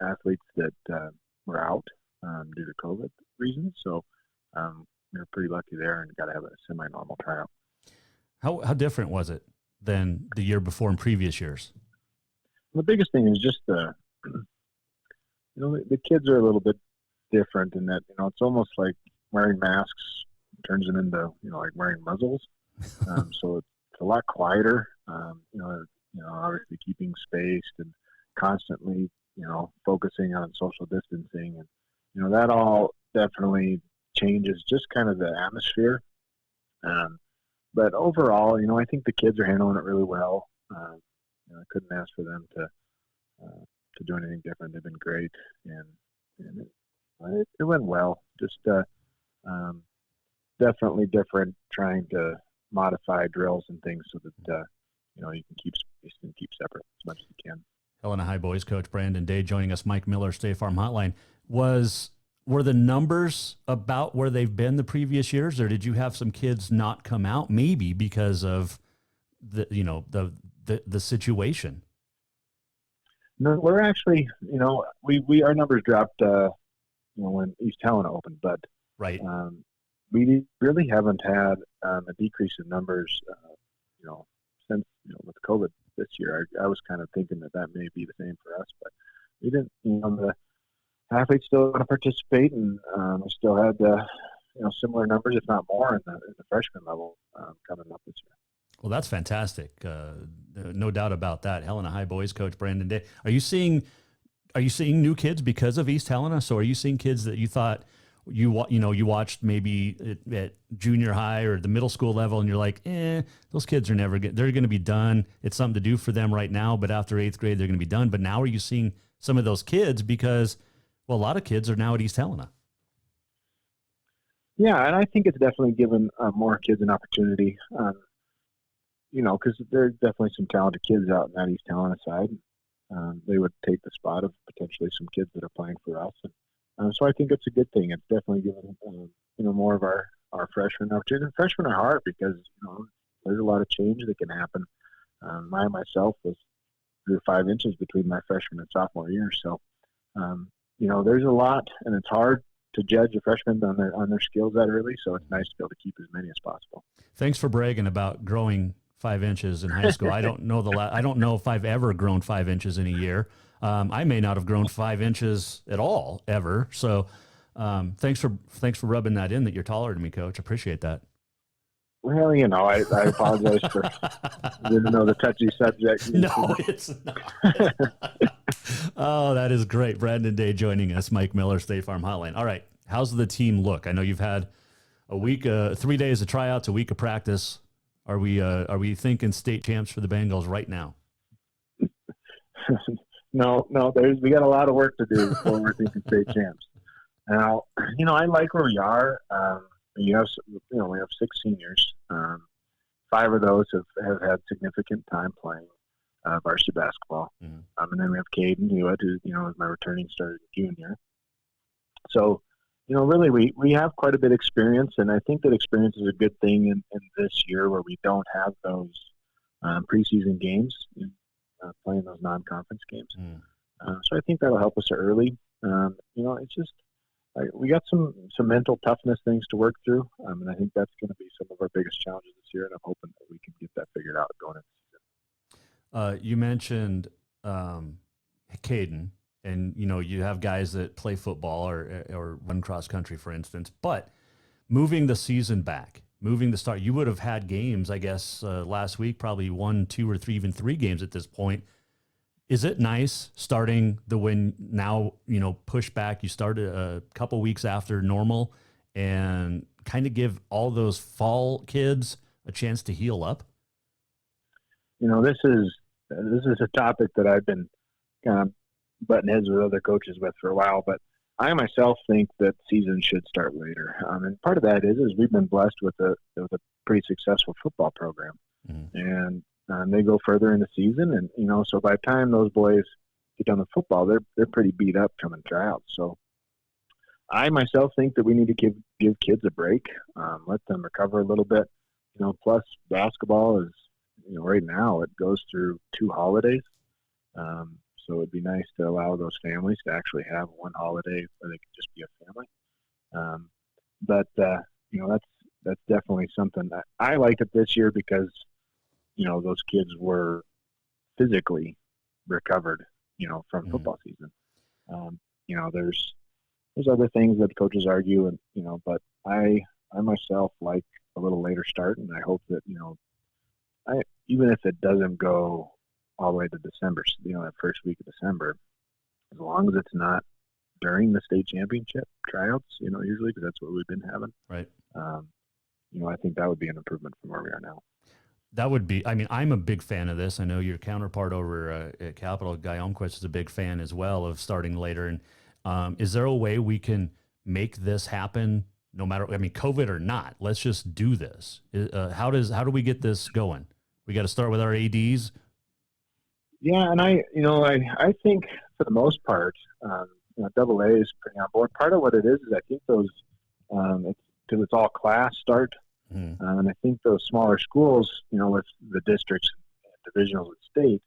athletes that were out due to COVID reasons. So we were pretty lucky there and got to have a semi-normal tryout. How different was it than the year before in previous years? The biggest thing is just the kids are a little bit different in that, it's almost like wearing masks turns them into, like wearing muzzles. So it's a lot quieter, obviously keeping spaced and constantly, focusing on social distancing. And, that all definitely changes just kind of the atmosphere. But overall, I think the kids are handling it really well. I couldn't ask for them to do anything different. They've been great, and it went well. Just definitely different, trying to modify drills and things so that you can keep spaced and keep separate as much as you can. Helena High Boys coach Brandon Day joining us. Mike Miller, State Farm Hotline. Were the numbers about where they've been the previous years, or did you have some kids not come out maybe because of the situation? No, we're actually, we our numbers dropped, when East Helena opened, but right. We really haven't had a decrease in numbers, since with COVID this year. I was kind of thinking that may be the same for us, but we didn't. athletes still want to participate, and we still had similar numbers, if not more, in the freshman level coming up this year. Well, that's fantastic. No doubt about that. Helena High Boys coach Brandon Day. Are you seeing new kids because of East Helena? So are you seeing kids that you thought you watched maybe at junior high or the middle school level, and you're like, those kids are they're going to be done. It's something to do for them right now, but after 8th grade, they're going to be done. But now are you seeing some of those kids because, well, a lot of kids are now at East Helena? Yeah, and I think it's definitely given more kids an opportunity, because there are definitely some talented kids out in that East Helena side. They would take the spot of potentially some kids that are playing for us. And so I think it's a good thing. It's definitely given, more of our freshmen opportunity. And freshmen are hard because, there's a lot of change that can happen. Myself grew 5 inches between my freshman and sophomore year. So, there's a lot, and it's hard to judge a freshman on their skills that early. So it's nice to be able to keep as many as possible. Thanks for bragging about growing 5 inches in high school. I don't know I don't know if I've ever grown 5 inches in a year. I may not have grown 5 inches at all ever. So thanks for rubbing that in that you're taller than me, Coach. Appreciate that. Well, I apologize for didn't know the touchy subject. No, it's not. Oh, that is great. Brandon Day joining us, Mike Miller, State Farm Hotline. All right. How's the team look? I know you've had a week, 3 days of tryouts, a week of practice. Are we thinking state champs for the Bengals right now? No, we got a lot of work to do before we're thinking state champs. Now, I like where we are. We have 6 seniors. 5 of those have had significant time playing varsity basketball. Mm-hmm. And then we have Caden Hewitt, who, is my returning starter junior. So, really we have quite a bit of experience, and I think that experience is a good thing in this year where we don't have those preseason games, playing those non-conference games. So I think that'll help us early. It's just, we got some mental toughness things to work through, and I think that's going to be some of our biggest challenges this year, and I'm hoping that we can get that figured out going into the season. You mentioned Caden, and you have guys that play football or run cross country, for instance. But moving the season back, moving the start, you would have had games, I guess, last week, probably 1, 2, or 3, even 3 games at this point. Is it nice starting now, push back? You started a couple weeks after normal and kind of give all those fall kids a chance to heal up? This is a topic that I've been kind of butting heads with other coaches with for a while, but I myself think that season should start later. And part of that is we've been blessed with a pretty successful football program, and they go further in the season, and so by the time those boys get done with football, they're pretty beat up coming tryouts. So I myself think that we need to give kids a break, let them recover a little bit. Plus basketball is right now it goes through 2 holidays. So it'd be nice to allow those families to actually have one holiday where they can just be a family. But that's definitely something that I liked it this year because, those kids were physically recovered, from football season. There's other things that coaches argue and, but I myself like a little later start, and I hope that, even if it doesn't go all the way to December, that first week of December, as long as it's not during the state championship tryouts, usually, because that's what we've been having. Right. I think that would be an improvement from where we are now. That would be, I'm a big fan of this. I know your counterpart over at Capital, Guy Almquist, is a big fan as well of starting later. And is there a way we can make this happen no matter, COVID or not? Let's just do this. How do we get this going? We got to start with our ADs. Yeah, and I think for the most part, Double A is pretty on board. Part of what it is I think those, because it's all class start, and I think those smaller schools, with the districts, divisionals, and state,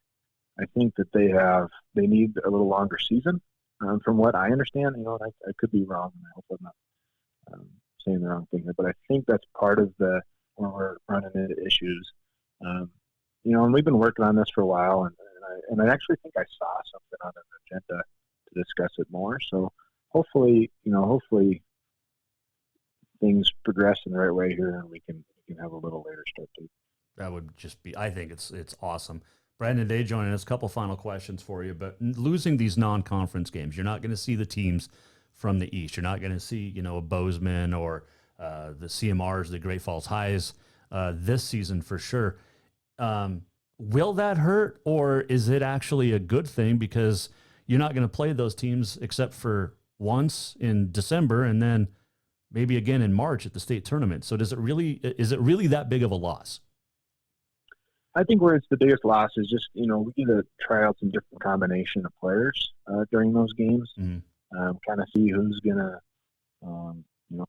I think that they need a little longer season. From what I understand, I could be wrong, and I hope I'm not saying the wrong thing here, but I think that's part of where we're running into issues. And we've been working on this for a while, and I actually think I saw something on an agenda to discuss it more. So hopefully things progress in the right way here, and we can have a little later start date. That would just be, I think it's awesome. Brandon Day joining us. A couple final questions for you, but losing these non-conference games, you're not going to see the teams from the East. You're not going to see, a Bozeman or the CMRs, the Great Falls Highs this season for sure. Will that hurt, or is it actually a good thing because you're not going to play those teams except for once in December and then maybe again in March at the state tournament? So is it really that big of a loss? I think where it's the biggest loss is just, we get to try out some different combination of players during those games, kind of see who's going to,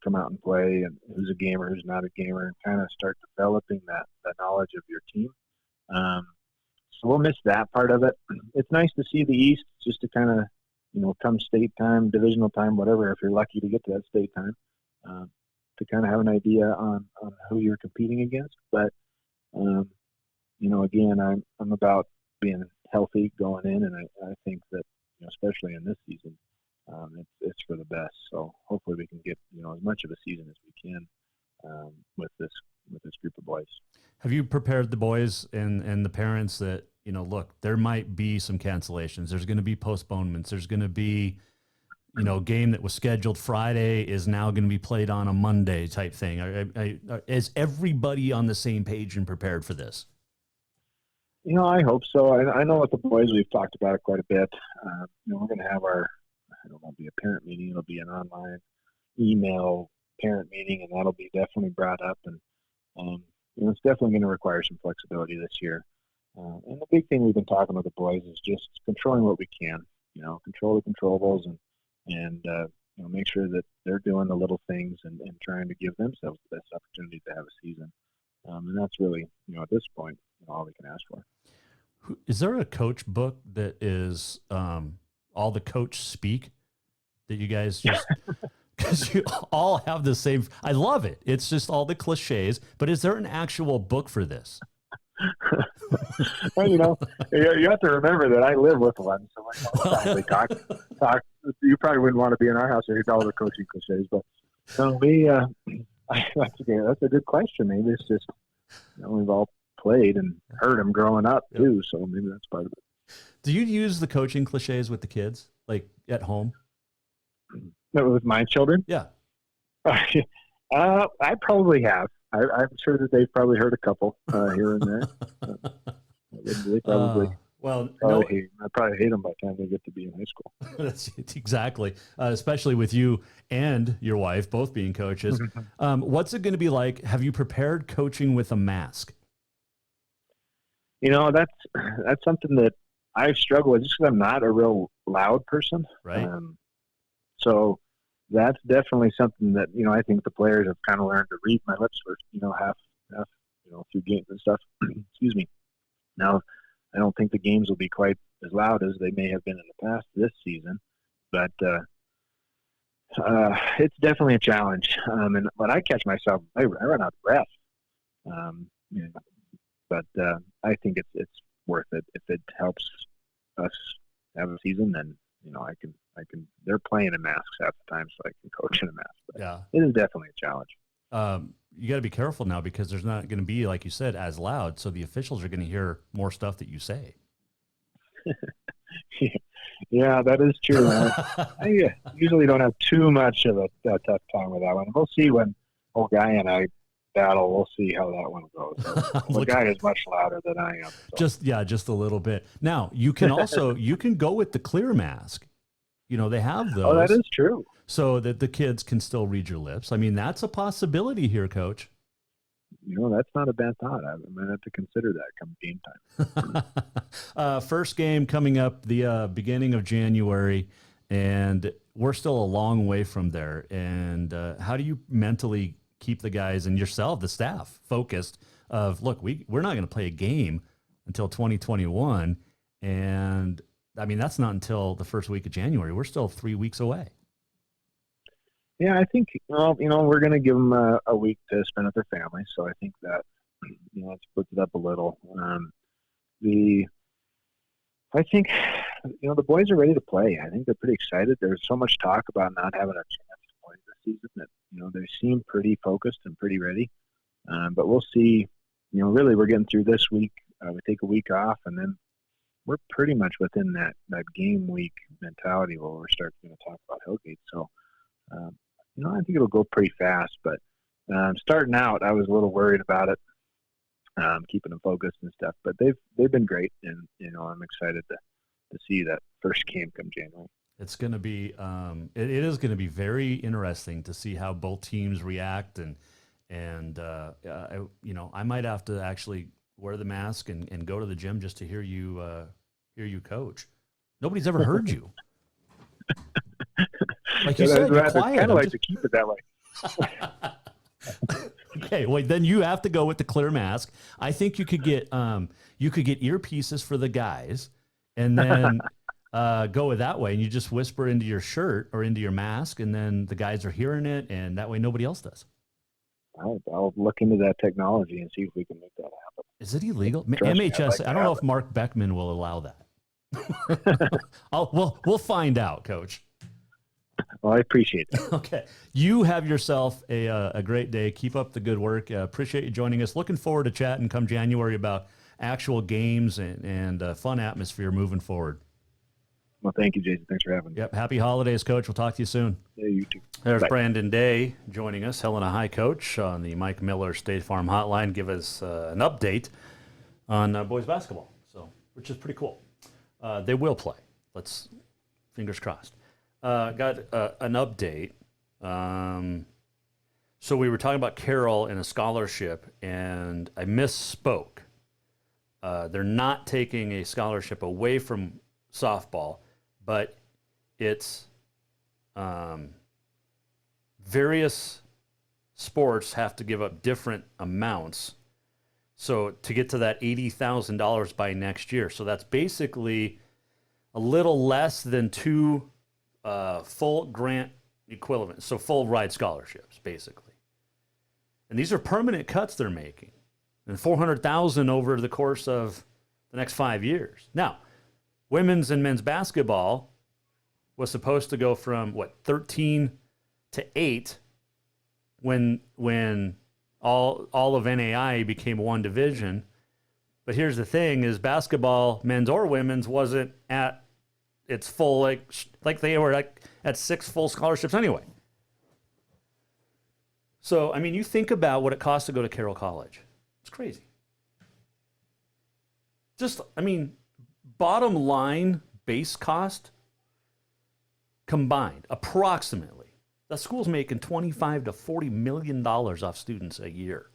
come out and play and who's a gamer, who's not a gamer, and kind of start developing that knowledge of your team. So we'll miss that part of it. It's nice to see the East just to kind of, come state time, divisional time, whatever, if you're lucky to get to that state time, to kind of have an idea on who you're competing against. But, again, I'm about being healthy going in, and I think that, especially in this season, it's for the best. So hopefully we can get, as much of a season as we can with this group of boys. Have you prepared the boys and the parents that, look, there might be some cancellations. There's going to be postponements. There's going to be, game that was scheduled Friday is now going to be played on a Monday type thing. Is everybody on the same page and prepared for this? I hope so. I know with the boys, we've talked about it quite a bit. We're going to have it'll be a parent meeting. It'll be an online email parent meeting, and that'll be definitely brought up. And, it's definitely going to require some flexibility this year. And the big thing we've been talking with the boys is just controlling what we can, control the controllables and make sure that they're doing the little things and trying to give themselves the best opportunity to have a season. And that's really, at this point, all we can ask for. Is there a coach book that is all the coach speak that you guys just, because you all have the same, I love it. It's just all the cliches, but is there an actual book for this? Well, you have to remember that I live with one, so when we talk, you probably wouldn't want to be in our house if you all the coaching cliches, but that's a good question. Maybe it's just, we've all played and heard them growing up too, so maybe that's part of it. Do you use the coaching cliches with the kids, like at home? With my children? Yeah. I probably have. I'm sure that they've probably heard a couple here and there. They probably. I probably hate them by the time they get to be in high school. That's exactly, especially with you and your wife both being coaches. What's it going to be like? Have you prepared coaching with a mask? That's something that I've struggled with just because I'm not a real loud person. Right. So that's definitely something that, I think the players have kind of learned to read my lips for, half, through games and stuff. Excuse me. Now, I don't think the games will be quite as loud as they may have been in the past this season, but it's definitely a challenge. But I catch myself, I run out of breath. But I think it's worth it. If it helps us have a season, then I can. They're playing in masks half the time, so I can coach in a mask. But yeah, it is definitely a challenge. You got to be careful now because there's not going to be, like you said, as loud. So the officials are going to hear more stuff that you say. Yeah, that is true. I usually don't have too much of a tough time with that one. We'll see when old guy and I battle. We'll see how that one goes. The guy is much louder than I am. So. Just a little bit. Now you can also you can go with the clear mask. They have those. Oh, that is true. So that the kids can still read your lips. I mean, that's a possibility here, Coach. That's not a bad thought. I might have to consider that come game time. First game coming up the beginning of January, and we're still a long way from there. And how do you mentally keep the guys and yourself, the staff, focused of, look, we're not going to play a game until 2021, and I mean, that's not until the first week of January. We're still 3 weeks away. Yeah, I think, we're going to give them a week to spend with their families. So I think that, it splits it up a little. I think, the boys are ready to play. I think they're pretty excited. There's so much talk about not having a chance to play this season that, they seem pretty focused and pretty ready. But we'll see. Really, we're getting through this week. We take a week off, and then we're pretty much within that game week mentality where we're starting to talk about Hillgate. So, I think it'll go pretty fast. But starting out, I was a little worried about it, keeping them focused and stuff. But they've been great, and I'm excited to see that first game come January. It's going to be it is going to be very interesting to see how both teams react, and I might have to actually wear the mask and go to the gym just to hear you coach. Nobody's ever heard you. Like you said, you're quiet. I kind of like to keep it that way. Okay, well then you have to go with the clear mask. I think you could get earpieces for the guys, and then go with that way, and you just whisper into your shirt or into your mask, and then the guys are hearing it, and that way nobody else does. I'll look into that technology and see if we can make that happen. Is it illegal? MHS. I don't know if Mark Beckman will allow that. We'll find out, Coach. Well, I appreciate that. Okay. You have yourself a great day. Keep up the good work. Appreciate you joining us. Looking forward to chatting come January about actual games and fun atmosphere moving forward. Well, thank you, Jason. Thanks for having me. Yep. Happy holidays, Coach. We'll talk to you soon. Yeah, you too. There's Bye. Brandon Day joining us, Helena High coach on the Mike Miller State Farm Hotline. Give us an update on boys basketball, which is pretty cool. They will play. Fingers crossed. Got an update. So we were talking about Carroll and a scholarship, and I misspoke. They're not taking a scholarship away from softball, but it's various sports have to give up different amounts. So to get to that $80,000 by next year. So that's basically a little less than 2 full grant equivalents. So full ride scholarships, basically. And these are permanent cuts they're making. And $400,000 over the course of the next 5 years. Now, women's and men's basketball was supposed to go from 13 to 8 when all of NAI became one division. But here's the thing: is basketball, men's or women's, wasn't at its full like they were at 6 full scholarships anyway. So I mean, you think about what it costs to go to Carroll College. It's crazy. Bottom line base cost combined, approximately, the school's making $25 to $40 million off students a year.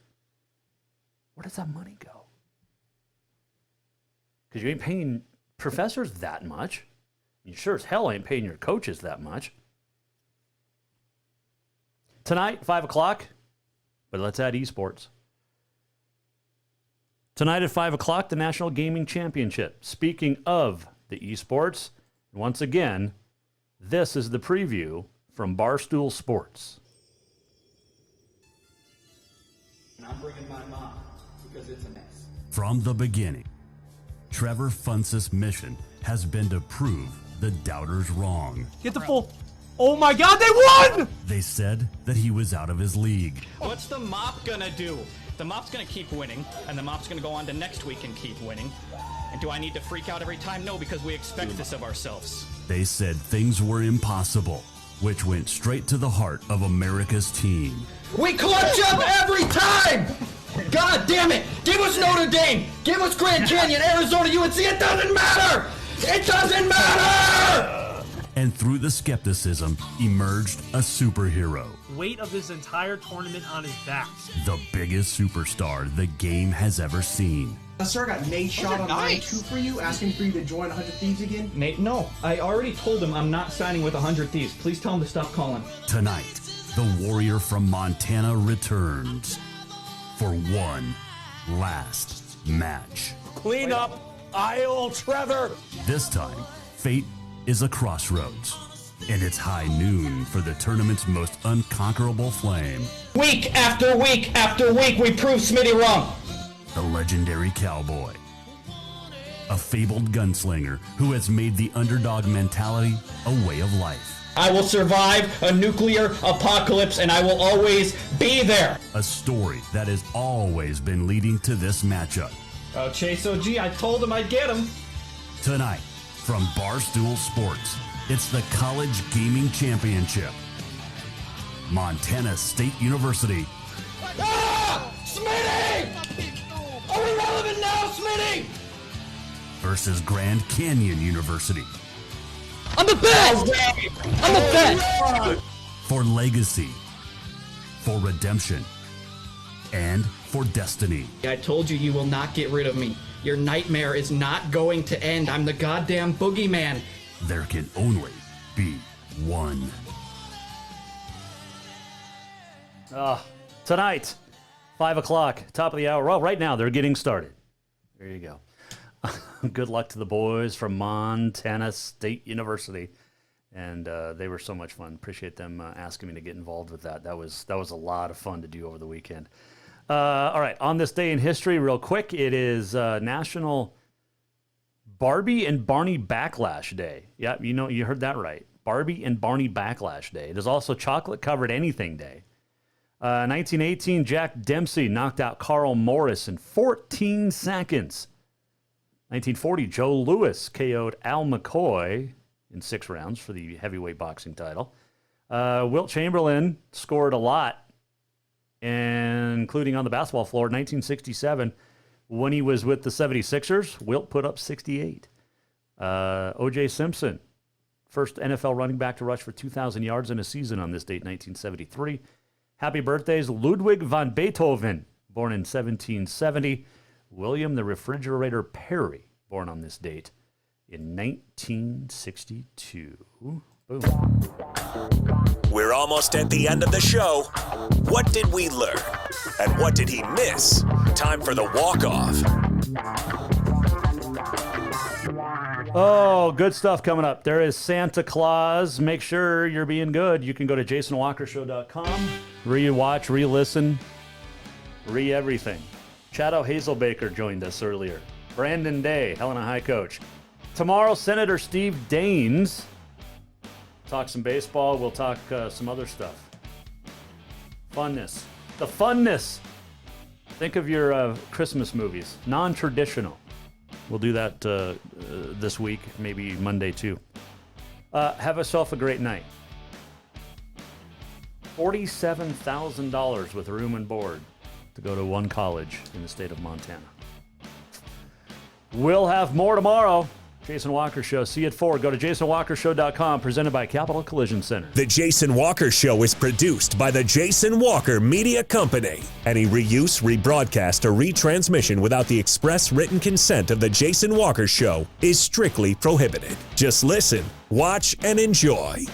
Where does that money go? Because you ain't paying professors that much. You sure as hell ain't paying your coaches that much. Tonight, 5 o'clock, but let's add esports. Tonight at 5 o'clock, the National Gaming Championship. Speaking of the esports, once again, this is the preview from Barstool Sports. And I'm bringing my mom because it's a mess. From the beginning, Trevor Funce's mission has been to prove the doubters wrong. Get the full. Oh my God, they won! They said that he was out of his league. What's the mop gonna do? The mop's gonna keep winning, and the mop's gonna go on to next week and keep winning. And do I need to freak out every time? No, because we expect this of ourselves. They said things were impossible, which went straight to the heart of America's team. We clutch up every time! God damn it! Give us Notre Dame! Give us Grand Canyon, Arizona, UNC! It doesn't matter! It doesn't matter! And through the skepticism emerged a superhero. Weight of this entire tournament on his back. The biggest superstar the game has ever seen. Sir, I got Nate shot on line 2 for you, asking for you to join 100 Thieves again. Nate, no. I already told him I'm not signing with 100 Thieves. Please tell him to stop calling. Tonight, the warrior from Montana returns for one last match. Clean up aisle, Trevor. This time, fate is a crossroads, and it's high noon for the tournament's most unconquerable flame. Week after week after week, we prove Smitty wrong. The legendary cowboy a fabled gunslinger who has made the underdog mentality a way of life. I will survive a nuclear apocalypse, and I will always be there. A story that has always been leading to this matchup. Oh, Chase OG, I told him I'd get him. Tonight, from Barstool Sports, it's the College Gaming Championship. Montana State University. Ah! Smitty! Are we relevant now, Smitty? Versus Grand Canyon University. I'm the best! I'm the best! For legacy, for redemption, and for destiny. I told you you will not get rid of me. Your nightmare is not going to end. I'm the goddamn boogeyman. There can only be one. Tonight, 5 o'clock, top of the hour. Well, right now, they're getting started. There you go. Good luck to the boys from Montana State University. And they were so much fun. Appreciate them asking me to get involved with that. That was a lot of fun to do over the weekend. All right, on this day in history, real quick, it is National Barbie and Barney Backlash Day. Yeah, you heard that right. Barbie and Barney Backlash Day. It is also Chocolate Covered Anything Day. 1918, Jack Dempsey knocked out Carl Morris in 14 seconds. 1940, Joe Louis KO'd Al McCoy in 6 rounds for the heavyweight boxing title. Wilt Chamberlain scored a lot, including on the basketball floor. 1967, when he was with the 76ers, Wilt put up 68. O.J. Simpson, first NFL running back to rush for 2,000 yards in a season on this date, 1973. Happy birthdays, Ludwig van Beethoven, born in 1770. William the Refrigerator Perry, born on this date in 1962. Boom. We're almost at the end of the show. What did we learn? And what did he miss? Time for the walk-off. Oh, good stuff coming up. There is Santa Claus. Make sure you're being good. You can go to jasonwalkershow.com, re-watch, re-listen, re-everything. Chato Hazelbaker joined us earlier. Brandon Day, Helena High coach. Tomorrow, Senator Steve Daines. Talk some baseball. We'll talk some other stuff. Funness. The funness. Think of your Christmas movies. Non-traditional. We'll do that this week, maybe Monday too. Have yourself a great night. $47,000 with room and board to go to one college in the state of Montana. We'll have more tomorrow. Jason Walker Show. See you at 4. Go to jasonwalkershow.com, presented by Capital Collision Center. The Jason Walker Show is produced by the Jason Walker Media Company. Any reuse, rebroadcast, or retransmission without the express written consent of the Jason Walker Show is strictly prohibited. Just listen, watch, and enjoy.